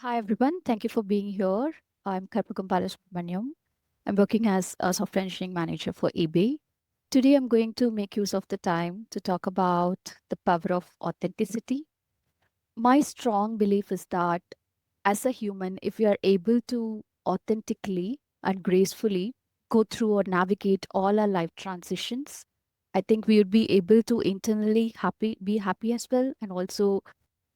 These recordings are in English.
Hi, everyone. Thank you for being here. I'm Karpagam Balasubramaniam. I'm working as a software engineering manager for eBay. Today, I'm going to make use of the time to talk about the power of authenticity. My strong belief is that as a human, if we are able to authentically and gracefully go through or navigate all our life transitions, I think we would be able to internally be happy as well. And also,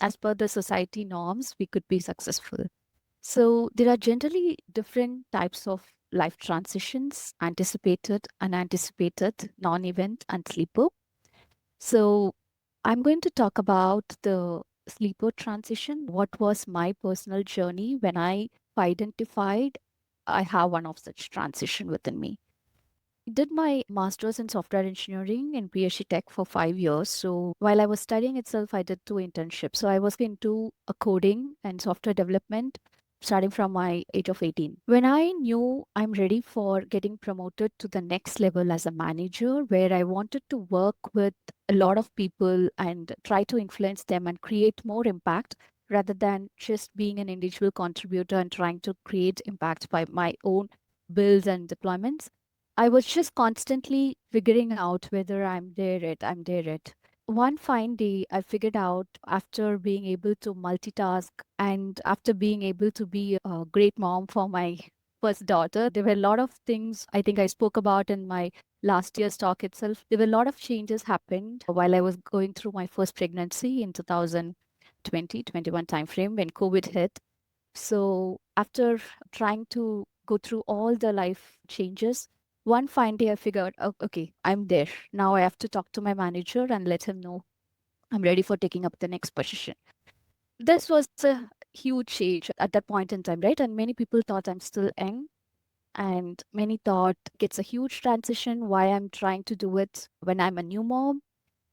as per the society norms, we could be successful. So there are generally different types of life transitions: anticipated, unanticipated, non event, and sleeper. So I'm going to talk about the sleeper transition. What was my personal journey when I identified I have one of such transition within me? I did my master's in software engineering in PhD Tech for 5 years. So while I was studying itself, I did two internships. So I was into a coding and software development starting from my age of 18. When I knew I'm ready for getting promoted to the next level as a manager, where I wanted to work with a lot of people and try to influence them and create more impact rather than just being an individual contributor and trying to create impact by my own builds and deployments, I was just constantly figuring out whether I'm there it. One fine day, I figured out after being able to multitask and after being able to be a great mom for my first daughter, there were a lot of things I think I spoke about in my last year's talk itself. There were a lot of changes happened while I was going through my first pregnancy in 2020-21 timeframe when COVID hit. So after trying to go through all the life changes, one fine day I figured, "Oh, okay, I'm there. Now I have to talk to my manager and let him know I'm ready for taking up the next position." This was a huge change at that point in time, right? And many people thought I'm still young. And many thought it's a huge transition. Why I'm trying to do it when I'm a new mom?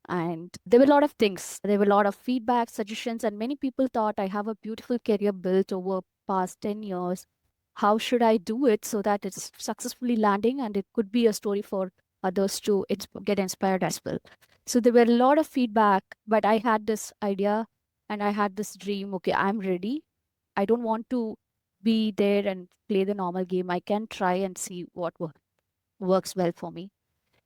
And there were a lot of things. There were a lot of feedback, suggestions, and many people thought I have a beautiful career built over past 10 years. How should I do it so that it's successfully landing and it could be a story for others to get inspired as well? So there were a lot of feedback, but I had this idea and I had this dream. Okay, I'm ready. I don't want to be there and play the normal game. I can try and see what works well for me.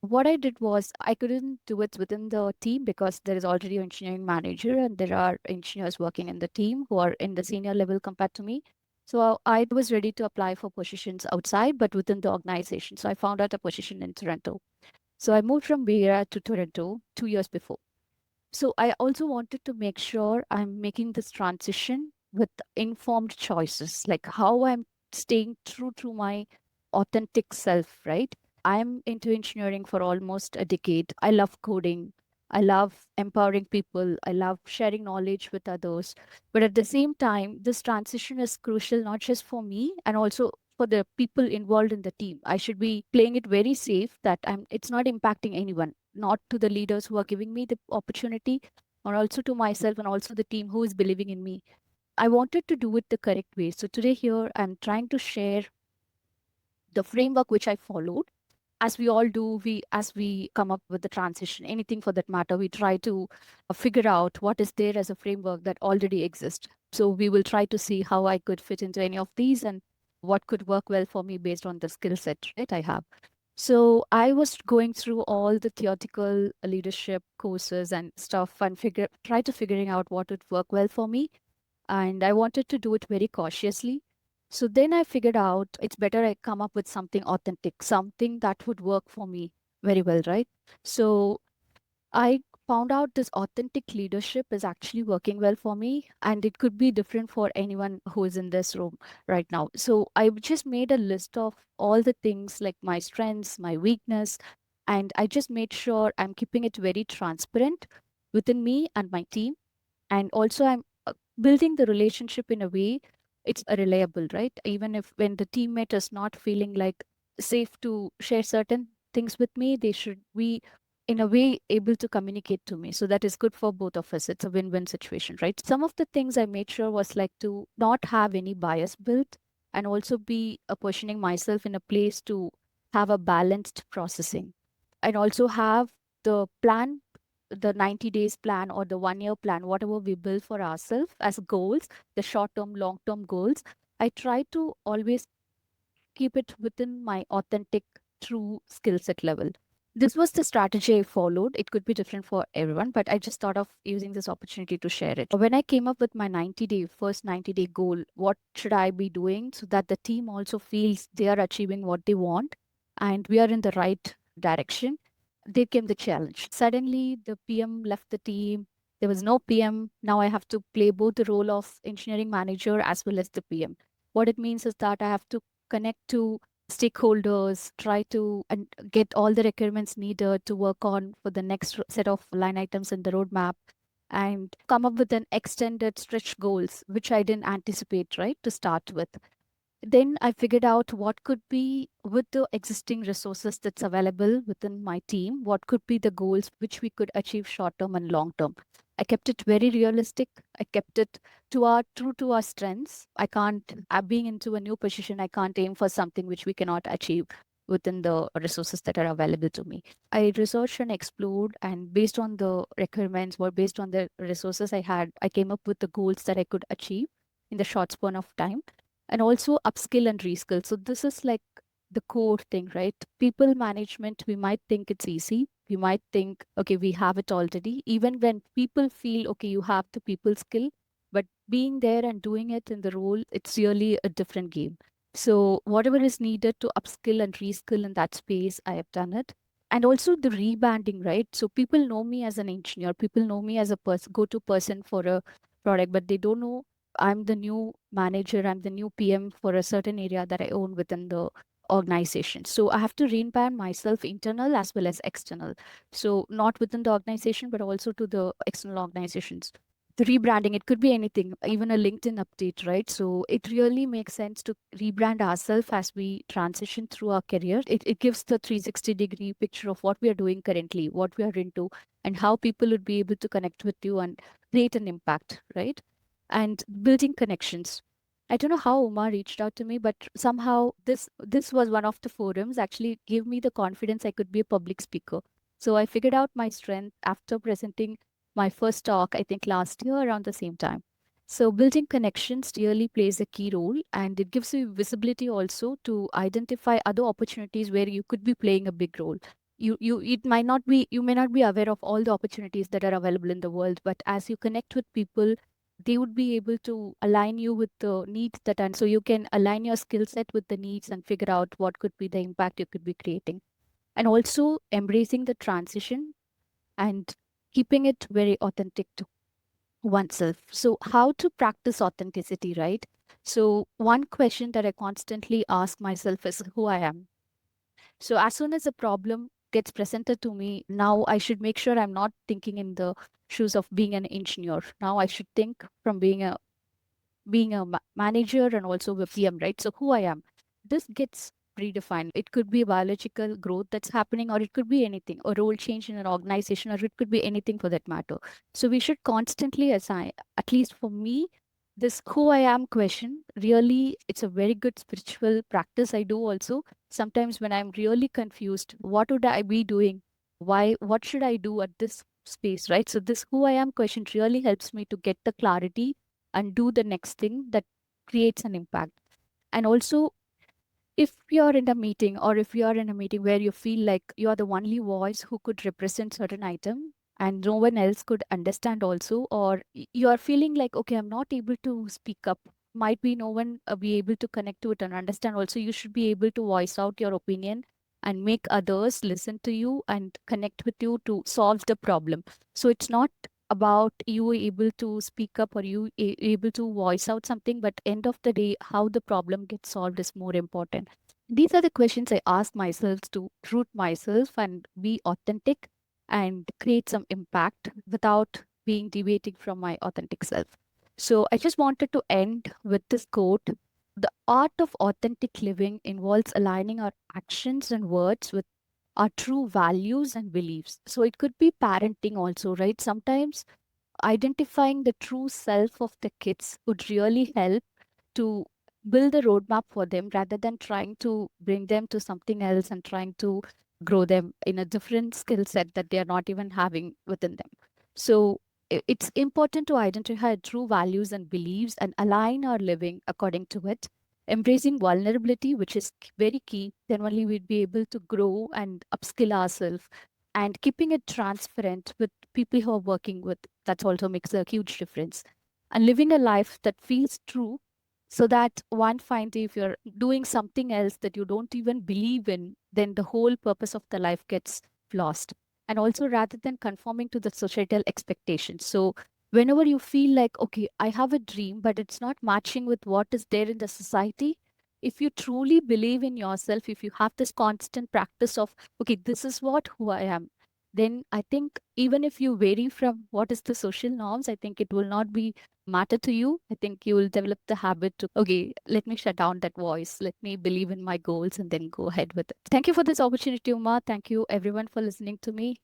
What I did was I couldn't do it within the team because there is already an engineering manager and there are engineers working in the team who are in the senior level compared to me. So I was ready to apply for positions outside, but within the organization. So I found out a position in Toronto. So I moved from Beira to Toronto 2 years before. So I also wanted to make sure I'm making this transition with informed choices, like how I'm staying true to my authentic self, right? I'm into engineering for almost a decade. I love coding. I love empowering people. I love sharing knowledge with others. But at the same time, this transition is crucial not just for me and also for the people involved in the team. I should be playing it very safe that it's not impacting anyone, not to the leaders who are giving me the opportunity, or also to myself and also the team who is believing in me. I wanted to do it the correct way. So today here I'm trying to share the framework which I followed. As we all do, we as we come up with the transition, anything for that matter, we try to figure out what is there as a framework that already exists. So we will try to see how I could fit into any of these and what could work well for me based on the skill set that I have. So I was going through all the theoretical leadership courses and stuff and try to figuring out what would work well for me, and I wanted to do it very cautiously. So then I figured out it's better I come up with something authentic, something that would work for me very well, right? So I found out this authentic leadership is actually working well for me, and it could be different for anyone who is in this room right now. So I just made a list of all the things like my strengths, my weakness, and I just made sure I'm keeping it very transparent within me and my team. And also I'm building the relationship in a way it's reliable, right? Even if when the teammate is not feeling like safe to share certain things with me, they should be in a way able to communicate to me. So that is good for both of us. It's a win-win situation, right? Some of the things I made sure was like to not have any bias built and also be positioning myself in a place to have a balanced processing and also have the plan the 90 days plan or the 1 year plan, whatever we build for ourselves as goals, the short term, long term goals, I try to always keep it within my authentic, true skill set level. This was the strategy I followed. It could be different for everyone, but I just thought of using this opportunity to share it. When I came up with my first 90-day goal, what should I be doing so that the team also feels they are achieving what they want and we are in the right direction? There came the challenge. Suddenly, the PM left the team. There was no PM. Now I have to play both the role of engineering manager as well as the PM. What it means is that I have to connect to stakeholders, try to and get all the requirements needed to work on for the next set of line items in the roadmap and come up with an extended stretch goals, which I didn't anticipate, right, to start with. Then I figured out what could be with the existing resources that's available within my team, what could be the goals which we could achieve short term and long term. I kept it very realistic. I kept it to our true to our strengths. I can't being into a new position, I can't aim for something which we cannot achieve within the resources that are available to me. I researched and explored, and based on the requirements or based on the resources I had, I came up with the goals that I could achieve in the short span of time, and also upskill and reskill. So this is like the core thing, right? People management, we might think it's easy. We might think, okay, we have it already. Even when people feel, okay, you have the people skill, but being there and doing it in the role, it's really a different game. So whatever is needed to upskill and reskill in that space, I have done it. And also the rebranding, right? So people know me as an engineer. People know me as a go-to person for a product, but they don't know I'm the new manager, I'm the new PM for a certain area that I own within the organization. So I have to rebrand myself internal as well as external. So not within the organization, but also to the external organizations. The rebranding, it could be anything, even a LinkedIn update, right? So it really makes sense to rebrand ourselves as we transition through our career. It gives the 360-degree picture of what we are doing currently, what we are into, and how people would be able to connect with you and create an impact, right? And building connections. I don't know how Uma reached out to me, but somehow this was one of the forums actually gave me the confidence I could be a public speaker. So I figured out my strength after presenting my first talk, I think last year around the same time. So building connections really plays a key role, and it gives you visibility also to identify other opportunities where you could be playing a big role. You may not be aware of all the opportunities that are available in the world, but as you connect with people, they would be able to align you with the needs that, and so you can align your skill set with the needs and figure out what could be the impact you could be creating. And also embracing the transition and keeping it very authentic to oneself. So how to practice authenticity, right? So one question that I constantly ask myself is who I am. So as soon as a problem gets presented to me, now I should make sure I'm not thinking in the shoes of being an engineer. Now I should think from being a manager and also a PM, right? So who I am, this gets predefined. It could be biological growth that's happening, or it could be anything, a role change in an organization, or it could be anything for that matter. So we should constantly assign, at least for me, this who I am question. Really, it's a very good spiritual practice I do also. Sometimes when I'm really confused, what would I be doing? Why, what should I do at this space, right? So this who I am question really helps me to get the clarity and do the next thing that creates an impact. And also, if you're in a meeting or if you're in a meeting where you feel like you are the only voice who could represent certain item and no one else could understand also, or you are feeling like, okay, I'm not able to speak up, might be no one be able to connect to it and understand also, you should be able to voice out your opinion and make others listen to you and connect with you to solve the problem. So it's not about you able to speak up or you able to voice out something, but end of the day how the problem gets solved is more important. These are the questions I ask myself to root myself and be authentic and create some impact without being deviating from my authentic self. So I just wanted to end with this quote: the art of authentic living involves aligning our actions and words with our true values and beliefs. So it could be parenting also, right? Sometimes identifying the true self of the kids would really help to build a roadmap for them rather than trying to bring them to something else and trying to grow them in a different skill set that they are not even having within them. So it's important to identify true values and beliefs and align our living according to it. Embracing vulnerability, which is very key, then only we'd be able to grow and upskill ourselves. And keeping it transparent with people who are working with, that also makes a huge difference. And living a life that feels true, so that one find if you're doing something else that you don't even believe in, then the whole purpose of the life gets lost. And also, rather than conforming to the societal expectations, so whenever you feel like, okay, I have a dream but it's not matching with what is there in the society, if you truly believe in yourself, if you have this constant practice of, okay, this is what who I am, then I think even if you vary from what is the social norms, I think it will not be matter to you. I think you will develop the habit to, okay, let me shut down that voice. Let me believe in my goals and then go ahead with it. Thank you for this opportunity, Uma. Thank you everyone for listening to me.